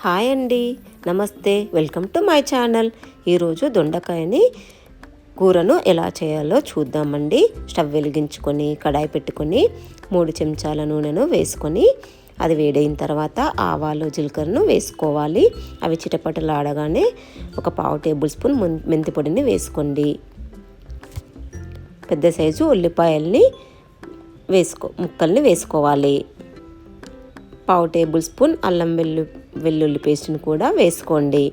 Hi అండి, నమస్తే, welcome to my channel. ఈరోజు దొండకాయని కూరను ఎలా చేయాలో చూద్దామండి. స్టవ్ వెలిగించుకొని కడాయి పెట్టుకొని 3 చెంచాల నూనెను వేసుకొని అది వేడైన తర్వాత ఆవాలు జీలకర్రను వేసుకోవాలి. అవి చిటపటలాడగానే ఒక 1/2 టేబుల్ స్పూన్ మెంతి పొడిని వేసుకోండి. పెద్ద సైజు ఉల్లిపాయల్ని ముక్కల్ని వేసుకోవాలి. 1/2 టేబుల్ స్పూన్ అల్లం వెల్లుల్లి పేస్ట్ని కూడా వేసుకోండి.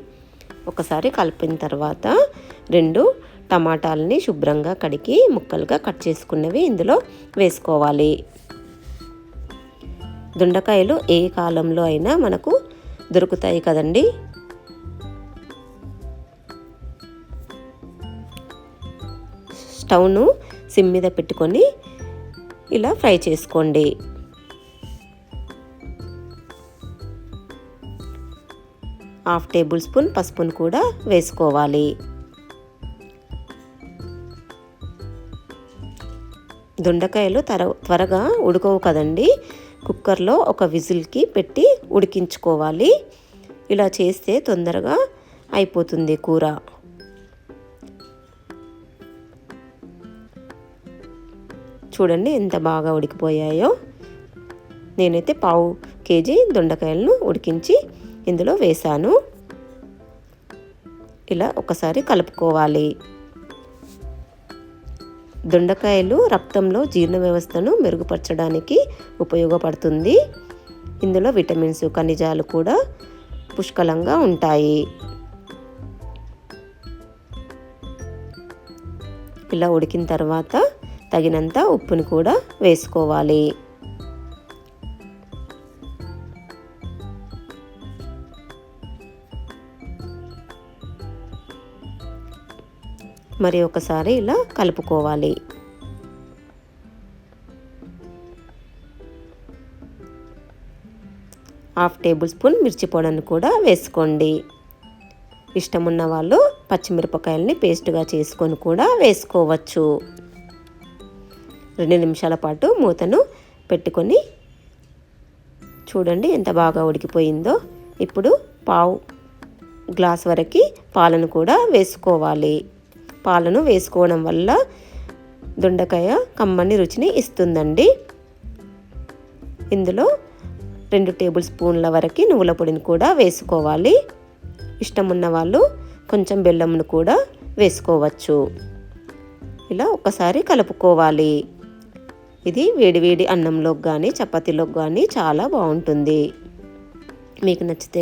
ఒకసారి కలిపిన తర్వాత 2 టమాటాలని శుభ్రంగా కడిగి ముక్కలుగా కట్ చేసుకున్నవి ఇందులో వేసుకోవాలి. దొండకాయలు ఏ కాలంలో అయినా మనకు దొరుకుతాయి కదండి. స్టవ్ను సిమ్ మీద పెట్టుకొని ఇలా ఫ్రై చేసుకోండి. 1/2 టేబుల్ స్పూన్ పసుపును కూడా వేసుకోవాలి. దొండకాయలు త్వరగా ఉడకవు కదండి. కుక్కర్లో ఒక విజిల్కి పెట్టి ఉడికించుకోవాలి. ఇలా చేస్తే తొందరగా అయిపోతుంది కూర. చూడండి ఎంత బాగా ఉడికిపోయాయో. నేనైతే 1/2 కేజీ దొండకాయలను ఉడికించి ఇందులో వేసాను. ఇలా ఒకసారి కలుపుకోవాలి. దొండకాయలు రక్తంలో జీర్ణ వ్యవస్థను మెరుగుపరచడానికి ఉపయోగపడుతుంది. ఇందులో విటమిన్స్, ఖనిజాలు కూడా పుష్కలంగా ఉంటాయి. ఇలా ఉడికిన తర్వాత తగినంత ఉప్పుని కూడా వేసుకోవాలి. మరి ఒకసారి ఇలా కలుపుకోవాలి. హాఫ్ టేబుల్ స్పూన్ మిర్చి పొడిని కూడా వేసుకోండి. ఇష్టం ఉన్న వాళ్ళు పచ్చిమిరపకాయలని పేస్ట్గా చేసుకొని కూడా వేసుకోవచ్చు. 2 నిమిషాల పాటు మూతను పెట్టుకొని చూడండి ఎంత బాగా ఉడికిపోయిందో. ఇప్పుడు 1/2 గ్లాస్ వరకు పాలను కూడా వేసుకోవాలి. పాలను వేసుకోవడం వల్ల దొండకాయ కమ్మని రుచిని ఇస్తుందండి. ఇందులో 2 టేబుల్ స్పూన్ల వరకు నువ్వుల పొడిని కూడా వేసుకోవాలి. ఇష్టం ఉన్న వాళ్ళు కొంచెం బెల్లంను కూడా వేసుకోవచ్చు. ఇలా ఒకసారి కలుపుకోవాలి. ఇది వేడివేడి అన్నంలోకి కానీ చపాతీలోకి కానీ చాలా బాగుంటుంది. మీకు నచ్చితే